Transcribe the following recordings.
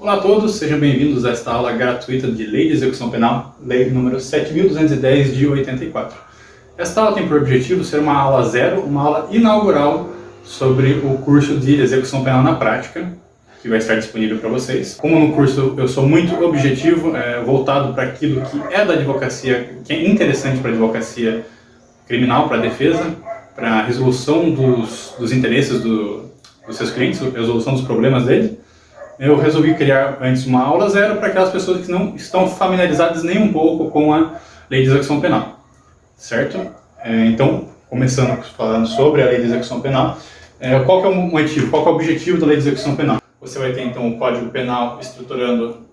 Olá a todos, sejam bem-vindos a esta aula gratuita de Lei de Execução Penal, Lei número 7.210 de 84. Esta aula tem por objetivo ser uma aula zero, uma aula inaugural sobre o curso de Execução Penal na Prática, que vai estar disponível para vocês. Como no curso eu sou muito objetivo, voltado para aquilo que é da advocacia, que é interessante para a advocacia criminal, para a defesa, para a resolução dos interesses dos seus clientes, a resolução dos problemas deles, eu resolvi criar antes uma aula zero para aquelas pessoas que não estão familiarizadas nem um pouco com a Lei de Execução Penal, certo? Então, começando falando sobre a Lei de Execução Penal, qual que é o motivo, qual que é o objetivo da Lei de Execução Penal? Você vai ter então o Código Penal estruturando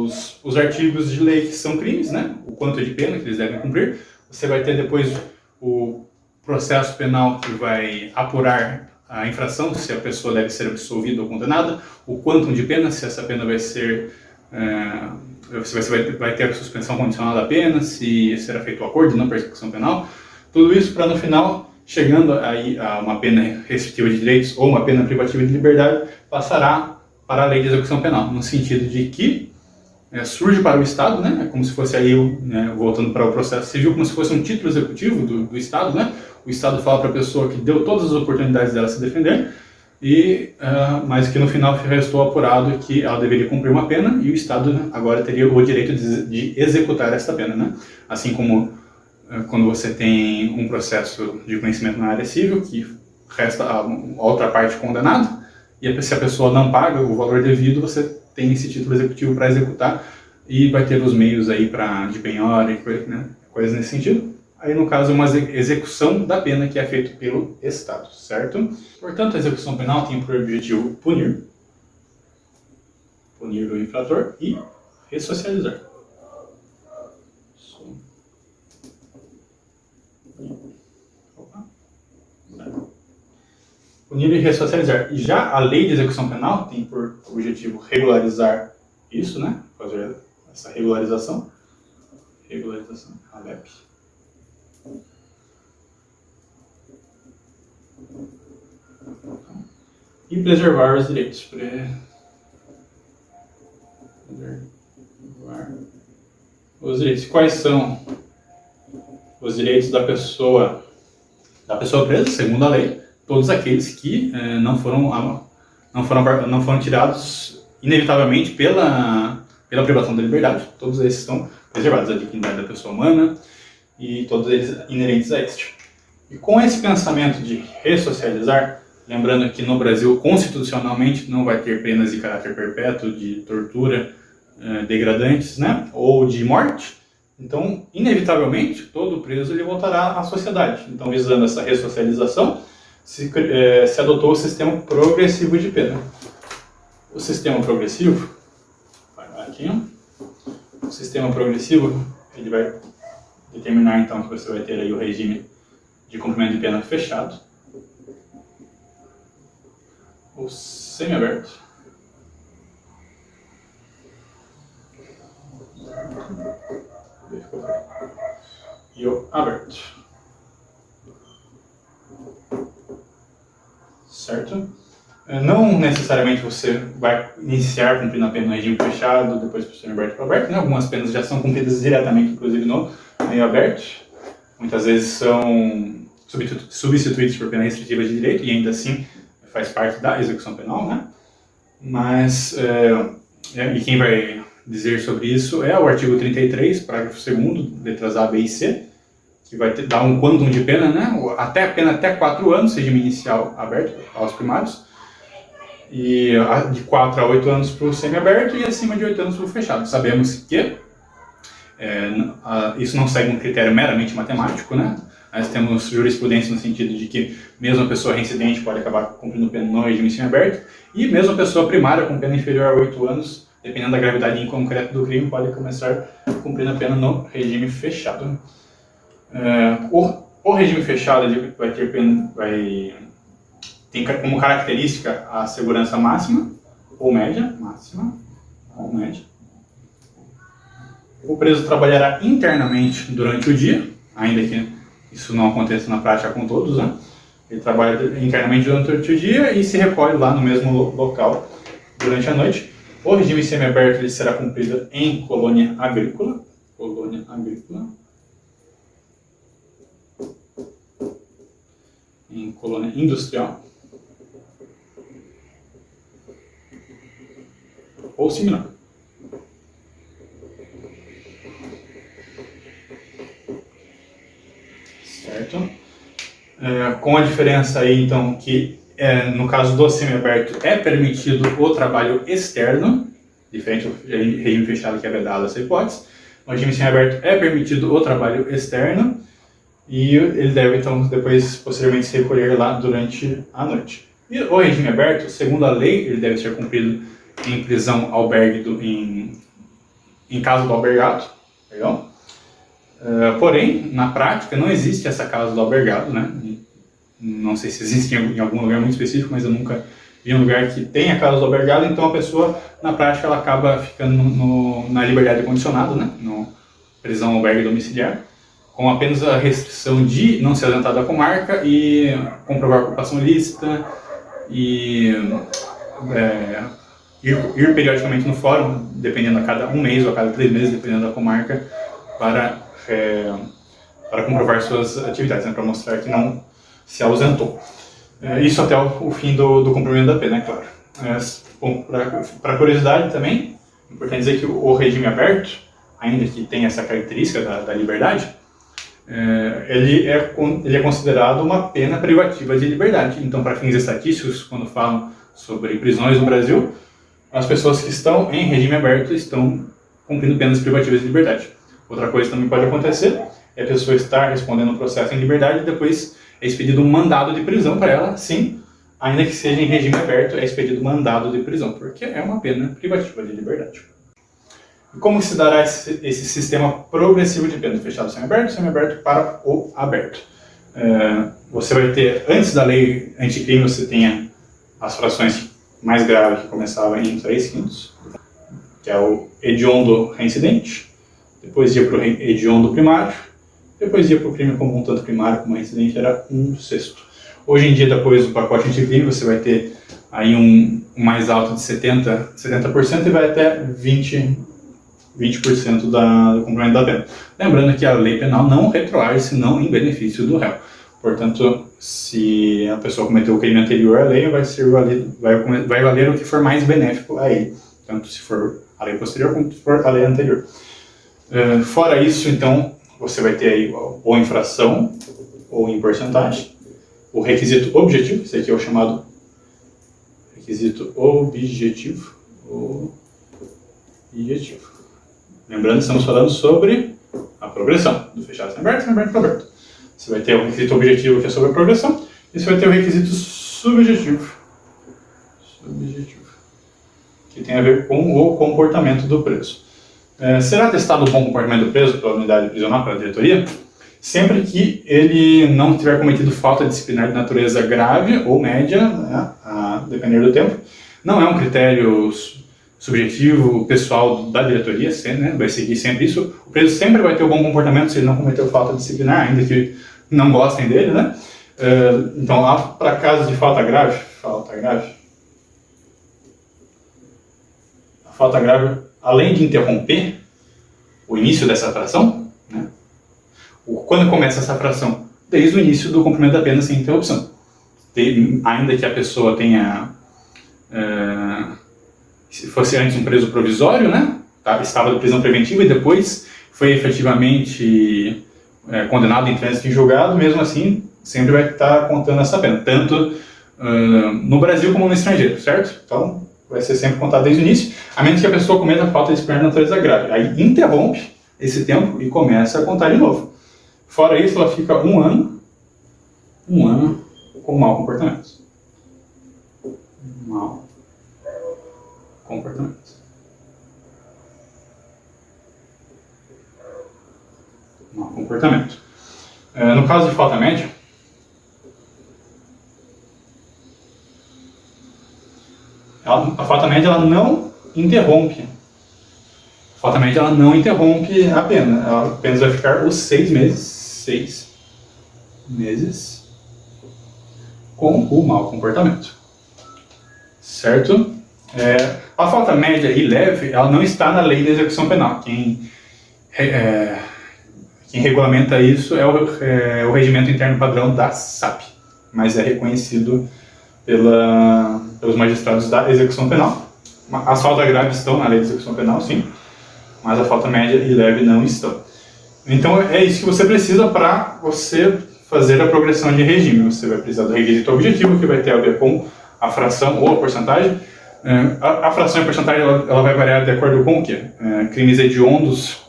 os artigos de lei que são crimes, né? O quanto de pena que eles devem cumprir. Você vai ter depois o processo penal que vai apurar a infração, se a pessoa deve ser absolvida ou condenada, o quantum de pena, se essa pena vai ser, vai ter a suspensão condicional da pena, se será feito o acordo de não persecução penal, tudo isso para no final, chegando aí a uma pena restritiva de direitos ou uma pena privativa de liberdade, passará para a Lei de Execução Penal, no sentido de que surge para o Estado, né, como se fosse aí, voltando para o processo civil, como se fosse um título executivo do Estado, né. O Estado fala para a pessoa que deu todas as oportunidades dela se defender, mas que no final restou apurado que ela deveria cumprir uma pena e o Estado agora teria o direito de executar essa pena, né? Assim como quando você tem um processo de conhecimento na área civil, que resta a outra parte condenada, e se a pessoa não paga o valor devido, você tem esse título executivo para executar e vai ter os meios aí de penhora e coisas nesse sentido. Aí, no caso, uma execução da pena que é feita pelo Estado, certo? Portanto, a execução penal tem por objetivo punir o infrator e ressocializar. Punir e ressocializar. E já a Lei de Execução Penal tem por objetivo regularizar isso, né? Fazer essa regularização. ALEP. E preservar os direitos. Preservar os direitos. Quais são os direitos da pessoa presa, segundo a lei? Todos aqueles que não foram tirados inevitavelmente pela privação da liberdade. Todos esses estão preservados, a dignidade da pessoa humana e todos eles inerentes a este. E com esse pensamento de ressocializar, lembrando que no Brasil, constitucionalmente, não vai ter penas de caráter perpétuo, de tortura, degradantes, né, ou de morte. Então, inevitavelmente, todo preso ele voltará à sociedade. Então, visando essa ressocialização, se adotou o sistema progressivo de pena. O sistema progressivo, o sistema progressivo, ele vai determinar então que você vai ter aí o regime de cumprimento de pena fechado, ou semiaberto, e o aberto, certo? Não necessariamente você vai iniciar cumprindo a pena no regime fechado, depois para o semiaberto para o aberto, né? Algumas penas já são cumpridas diretamente, inclusive no meio aberto, muitas vezes são substituídos por pena restritiva de direito, e ainda assim faz parte da execução penal, né? Mas, e quem vai dizer sobre isso é o artigo 33, parágrafo 2º, letras A, B e C, que vai dar um quantum de pena, né? Até a pena até 4 anos, regime inicial aberto aos primários, e de 4 a 8 anos para o semiaberto e acima de 8 anos para o fechado. Sabemos que isso não segue um critério meramente matemático, né? Nós temos jurisprudência no sentido de que mesmo a pessoa reincidente pode acabar cumprindo pena no regime semiaberto, e mesmo a pessoa primária com pena inferior a 8 anos, dependendo da gravidade em concreto do crime, pode começar cumprindo a pena no regime fechado. O regime fechado ele vai ter pena, tem como característica a segurança máxima ou média, O preso trabalhará internamente durante o dia, ainda que isso não aconteça na prática com todos, né? Ele trabalha internamente durante o dia e se recolhe lá no mesmo local durante a noite. O regime semiaberto ele será cumprido em colônia agrícola. Colônia agrícola. Em colônia industrial. Ou similar. Certo? Com a diferença aí, então, que no caso do semiaberto é permitido o trabalho externo, diferente do regime fechado que é vedado essa hipótese. No regime semiaberto é permitido o trabalho externo e ele deve, então, depois, posteriormente, se recolher lá durante a noite. E o regime aberto, segundo a lei, ele deve ser cumprido em prisão albergue em casa do albergado, perdão. Porém, na prática, não existe essa casa do albergado, né? Não sei se existe em algum lugar muito específico, mas eu nunca vi um lugar que tenha casa do albergado, então a pessoa, na prática, ela acaba ficando na liberdade condicionada, né? No prisão albergue domiciliar, com apenas a restrição de não se ausentar da comarca e comprovar ocupação ilícita e ir periodicamente no fórum, dependendo a cada um mês ou a cada 3 meses, dependendo da comarca, para comprovar suas atividades, né, para mostrar que não se ausentou. Isso até o fim do cumprimento da pena, é claro. Bom, para curiosidade também, é importante dizer que o regime aberto, ainda que tenha essa característica da liberdade, ele é considerado uma pena privativa de liberdade. Então, para fins estatísticos, quando falam sobre prisões no Brasil, as pessoas que estão em regime aberto estão cumprindo penas privativas de liberdade. Outra coisa que também pode acontecer é a pessoa estar respondendo um processo em liberdade e depois é expedido um mandado de prisão para ela, sim, ainda que seja em regime aberto, é expedido mandado de prisão, porque é uma pena privativa de liberdade. E como se dará esse sistema progressivo de pena, fechado semiaberto para o aberto? Você vai ter, antes da lei anticrime, você tenha as frações mais graves que começavam em 3/5, que é o hediondo reincidente, depois ia para o hediondo primário, depois ia para o crime comum, tanto primário como reincidente, era 1/6. Hoje em dia, depois do pacote anticrime, você vai ter aí um mais alto de 70% e vai até 20% do cumprimento da pena. Lembrando que a lei penal não retroage senão em benefício do réu. Portanto, se a pessoa cometeu o crime anterior à lei, vai valer o que for mais benéfico a ele, tanto se for a lei posterior quanto se for a lei anterior. Fora isso, então, você vai ter aí ou infração ou em porcentagem, o requisito objetivo, esse aqui é o chamado requisito objetivo. Lembrando que estamos falando sobre a progressão do fechado semiaberto para aberto. Você vai ter o requisito objetivo, que é sobre a progressão, e você vai ter o requisito subjetivo, que tem a ver com o comportamento do preso. Será testado o bom comportamento do preso pela unidade prisional, pela diretoria, sempre que ele não tiver cometido falta disciplinar de natureza grave ou média, né, a depender do tempo. Não é um critério subjetivo, pessoal da diretoria, né, vai seguir sempre isso. O preso sempre vai ter o bom comportamento se ele não cometeu falta disciplinar, ainda que não gostem dele, né? Então, lá para casos de falta grave, a falta grave, além de interromper o início dessa fração, né, quando começa essa fração? Desde o início do cumprimento da pena sem interrupção. Ainda que a pessoa tenha, se fosse antes um preso provisório, né, estava de prisão preventiva e depois foi efetivamente condenado em trânsito em julgado, mesmo assim, sempre vai estar contando essa pena, tanto no Brasil como no estrangeiro, certo? Então, vai ser sempre contado desde o início, a menos que a pessoa cometa falta disciplinar de natureza grave. Aí interrompe esse tempo e começa a contar de novo. Fora isso, ela fica um ano com mau comportamento. Mau comportamento. Mau comportamento. No caso de falta média, a falta média ela não interrompe. A falta média ela não interrompe a pena. Ela apenas vai ficar os 6 meses com o mau comportamento. Certo? A falta média e leve, ela não está na lei de execução penal. Quem regulamenta isso é o Regimento Interno Padrão da SAP, mas é reconhecido pelos magistrados da execução penal. As faltas graves estão na lei de execução penal, sim, mas a falta média e leve não estão. Então é isso que você precisa para você fazer a progressão de regime. Você vai precisar do requisito objetivo, que vai ter a ver com a fração ou a porcentagem. A fração e a porcentagem ela vai variar de acordo com o quê? Crimes hediondos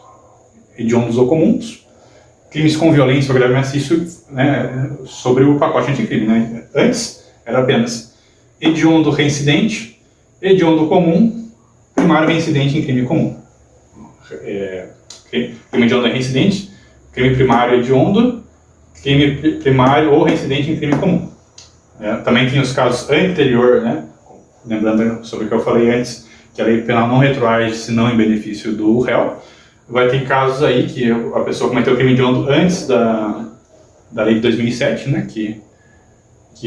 ou comuns, crimes com violência ou grave maciço, né, sobre o pacote anticrime. Né? Antes era apenas hediondo reincidente, hediondo comum, primário reincidente em crime comum. Crime hediondo é reincidente, crime primário hediondo, crime primário ou reincidente em crime comum. Também tem os casos anterior, né? Lembrando sobre o que eu falei antes, que a lei penal não retroage senão em benefício do réu. Vai ter casos aí que a pessoa cometeu crime hediondo antes da lei de 2007, né? Que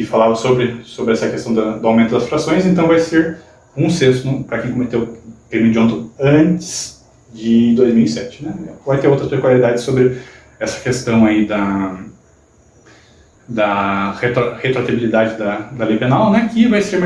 falava sobre essa questão do aumento das frações, então vai ser 1/6 para quem cometeu crime hediondo antes de 2007, né? Vai ter outras peculiaridades sobre essa questão aí da retroatividade da lei penal, né, que vai ser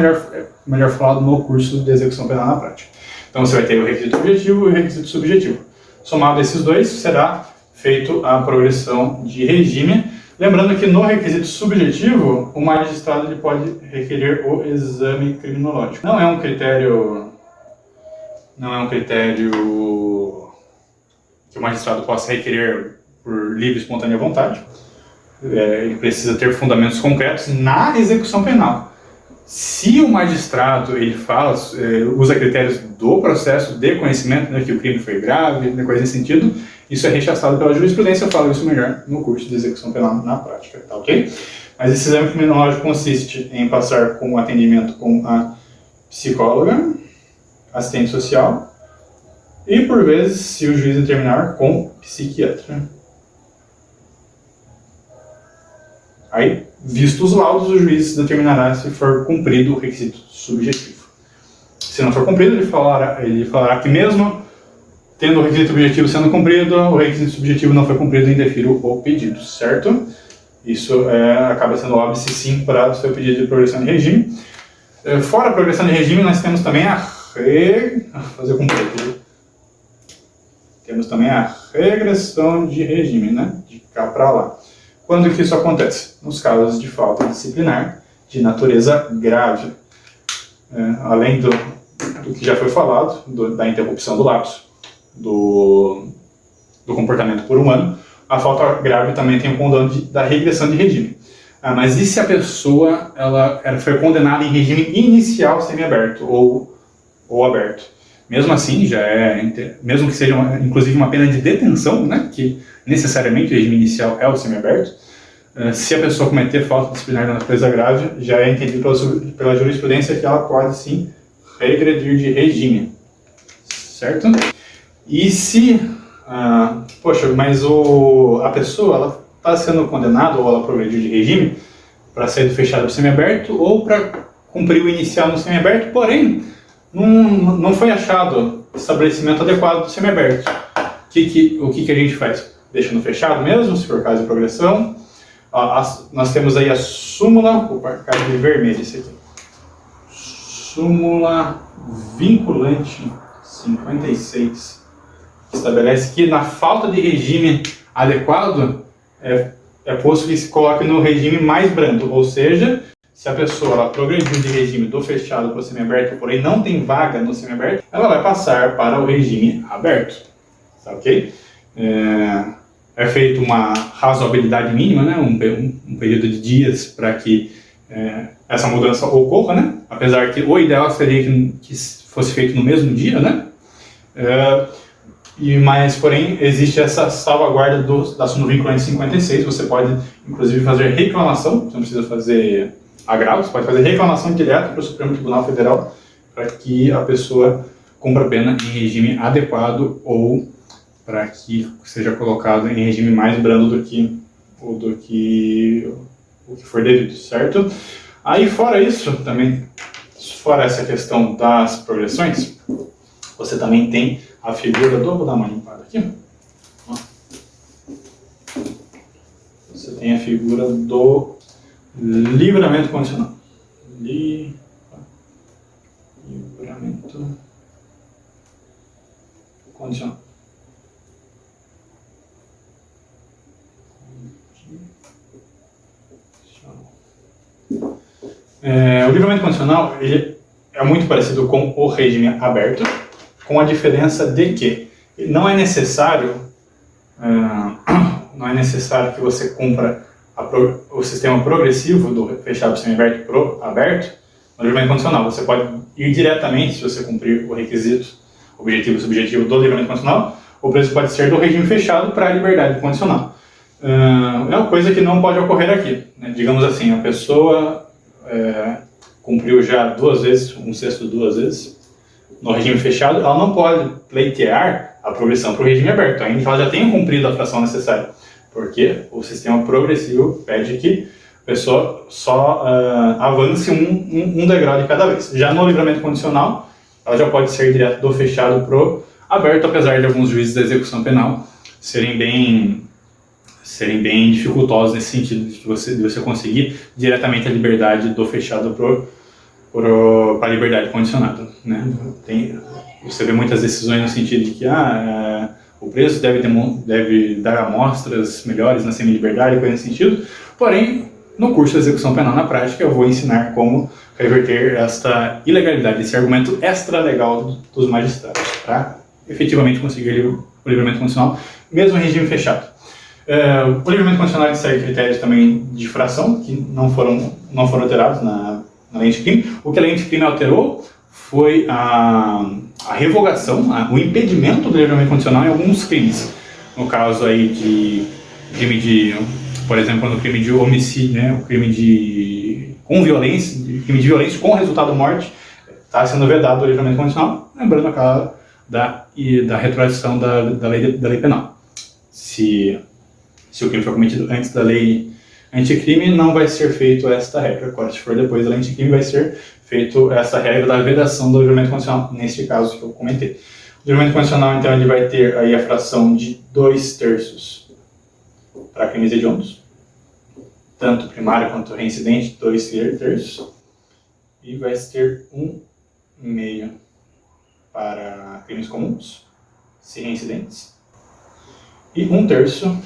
melhor falado no curso de execução penal na prática. Então você vai ter o requisito objetivo e o requisito subjetivo. Somado esses dois, será feito a progressão de regime. Lembrando que no requisito subjetivo, o magistrado ele pode requerer o exame criminológico. Não é um critério que o magistrado possa requerer por livre e espontânea vontade. Ele precisa ter fundamentos concretos na execução penal. Se o magistrado ele usa critérios do processo de conhecimento, né, que o crime foi grave, coisa nesse sentido, isso é rechaçado pela jurisprudência. Eu falo isso melhor no curso de execução penal na prática, tá ok? Mas esse exame criminológico consiste em passar com o atendimento com a psicóloga, assistente social e, por vezes, se o juiz determinar, com psiquiatra. Aí, visto os laudos, o juiz determinará se for cumprido o requisito subjetivo. Se não for cumprido, ele falará que mesmo tendo o requisito objetivo sendo cumprido, o requisito subjetivo não foi cumprido e indefiro o pedido, certo? Isso acaba sendo óbvio, sim, para o seu pedido de progressão de regime. Fora a progressão de regime, nós temos também Temos também a regressão de regime, né? De cá para lá. Quando que isso acontece? Nos casos de falta disciplinar de natureza grave. Além do que já foi falado, da interrupção do lapso, do comportamento por um ano, a falta grave também tem o condão da regressão de regime. Mas e se a pessoa ela foi condenada em regime inicial semiaberto ou aberto? Mesmo assim, mesmo que seja inclusive uma pena de detenção, né, que necessariamente o regime inicial é o semiaberto, se a pessoa cometer falta disciplinar de natureza grave, já é entendido pela jurisprudência que ela pode sim regredir de regime, certo? E se, mas a pessoa ela está sendo condenada ou ela progrediu de regime para sair do fechado para o semiaberto ou para cumprir o inicial no semiaberto, porém não foi achado estabelecimento adequado do semiaberto. O que a gente faz? Deixa no fechado mesmo, se for caso de progressão. Nós temos aí a súmula, vou marcar de vermelho esse aqui. Súmula vinculante 56, que estabelece que na falta de regime adequado, é posto que se coloque no regime mais brando, ou seja, se a pessoa ela progrediu de regime do fechado para o semiaberto, porém não tem vaga no semiaberto, ela vai passar para o regime aberto, tá ok? É feita uma razoabilidade mínima, né? um período de dias para que essa mudança ocorra, né? Apesar que o ideal seria que fosse feito no mesmo dia, né? Mas, porém, existe essa salvaguarda da súmula vinculante 56, você pode, inclusive, fazer reclamação, você não precisa fazer agravo, você pode fazer reclamação direta para o Supremo Tribunal Federal para que a pessoa cumpra a pena em regime adequado ou para que seja colocado em regime mais brando do que o que for devido, certo? Aí, fora isso, também, fora essa questão das progressões, você também tem a figura do... Vou dar uma limpada aqui. Ó. Você tem a figura do livramento condicional. Livramento condicional. O livramento condicional ele é muito parecido com o regime aberto, com a diferença de que não é necessário que você cumpra o sistema progressivo do fechado semiaberto pro aberto no livramento condicional. Você pode ir diretamente, se você cumprir o requisito objetivo e subjetivo do livramento condicional, o preço pode ser do regime fechado para a liberdade condicional. É uma coisa que não pode ocorrer aqui, né? Digamos assim, a pessoa cumpriu já 2 vezes, 1/6 2 vezes, no regime fechado, ela não pode pleitear a progressão para o regime aberto, ainda que ela já tenha cumprido a fração necessária, porque o sistema progressivo pede que a pessoa só avance um degrau de cada vez. Já no livramento condicional, ela já pode ser direto do fechado para o aberto, apesar de alguns juízes da execução penal serem bem dificultosos nesse sentido de você conseguir diretamente a liberdade do fechado para a liberdade condicionada, né? Você vê muitas decisões no sentido de que o preço deve dar amostras melhores na semi-liberdade, coisa nesse sentido. Porém, no curso de execução penal na prática, eu vou ensinar como reverter esta ilegalidade, esse argumento extra-legal dos magistrados, para efetivamente conseguir o livramento condicional, mesmo em regime fechado. O livramento condicional segue critérios também de fração, que não foram alterados na lei anticrime. O que a lei anticrime alterou foi a revogação, o impedimento do livramento condicional em alguns crimes. No caso aí de crime de, por exemplo, no crime de homicídio, né, o crime de crime de violência com resultado morte, está sendo vedado o livramento condicional, lembrando aquela da retroação da lei penal. Se o crime for cometido antes da lei anticrime, não vai ser feito esta regra. Agora, se for depois da lei anticrime, vai ser feito essa regra da vedação do livramento condicional, neste caso que eu comentei. O livramento condicional, então, ele vai ter aí a fração de 2/3 para crimes hediondos, tanto primário quanto reincidente, 2/3, e vai ter 1/2 para crimes comuns, se reincidentes, e 1/3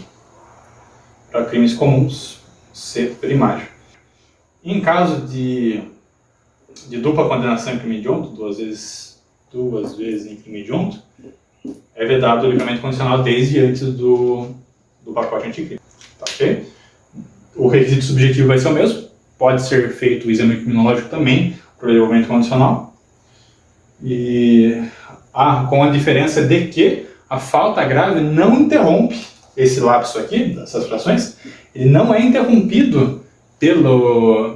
para crimes comuns, se primário. Em caso de dupla condenação em crime hediondo, duas vezes em crime hediondo, é vedado o livramento condicional desde antes do pacote anticrime. Tá, ok? O requisito subjetivo vai ser o mesmo, pode ser feito o exame criminológico também para o livramento condicional, e com a diferença de que a falta grave não interrompe esse lapso aqui, dessas frações, ele não é interrompido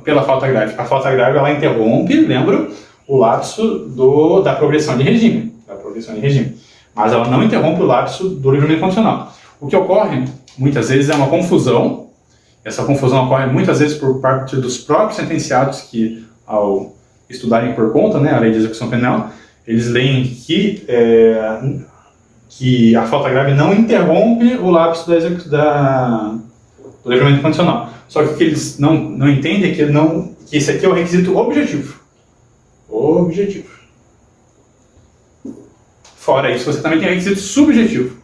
pela falta grave. A falta grave, ela interrompe, lembro, o lapso da progressão de regime. Mas ela não interrompe o lapso do livramento condicional. O que ocorre, muitas vezes, é uma confusão. Essa confusão ocorre, muitas vezes, por parte dos próprios sentenciados que, ao estudarem por conta, né, a lei de execução penal, eles leem que a falta grave não interrompe o lapso do livramento condicional. Só que o que eles não entendem é que esse aqui é o requisito objetivo. Fora isso, você também tem o requisito subjetivo.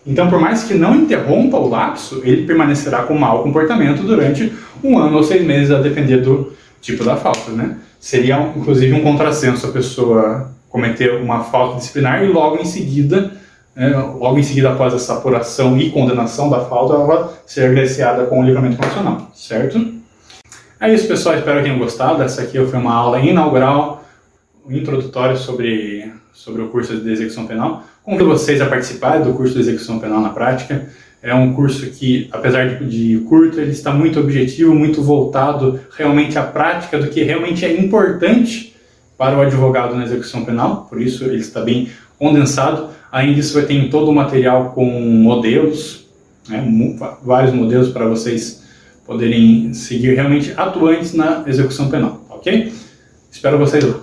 Então, por mais que não interrompa o lapso, ele permanecerá com mau comportamento durante 1 ano ou 6 meses, a depender do tipo da falta, né? Seria, inclusive, um contrassenso a pessoa cometer uma falta disciplinar e logo em seguida, após essa apuração e condenação da falta, ela vai ser agraciada com o livramento condicional, certo? É isso, pessoal, espero que tenham gostado. Essa aqui foi uma aula inaugural, introdutória sobre o curso de execução penal. Convido vocês a participarem do curso de execução penal na prática. É um curso que, apesar de curto, ele está muito objetivo, muito voltado realmente à prática do que realmente é importante para o advogado na execução penal, por isso ele está bem condensado. Além disso, vai ter todo o material com modelos, né, vários modelos para vocês poderem seguir realmente atuantes na execução penal, ok? Espero vocês lá.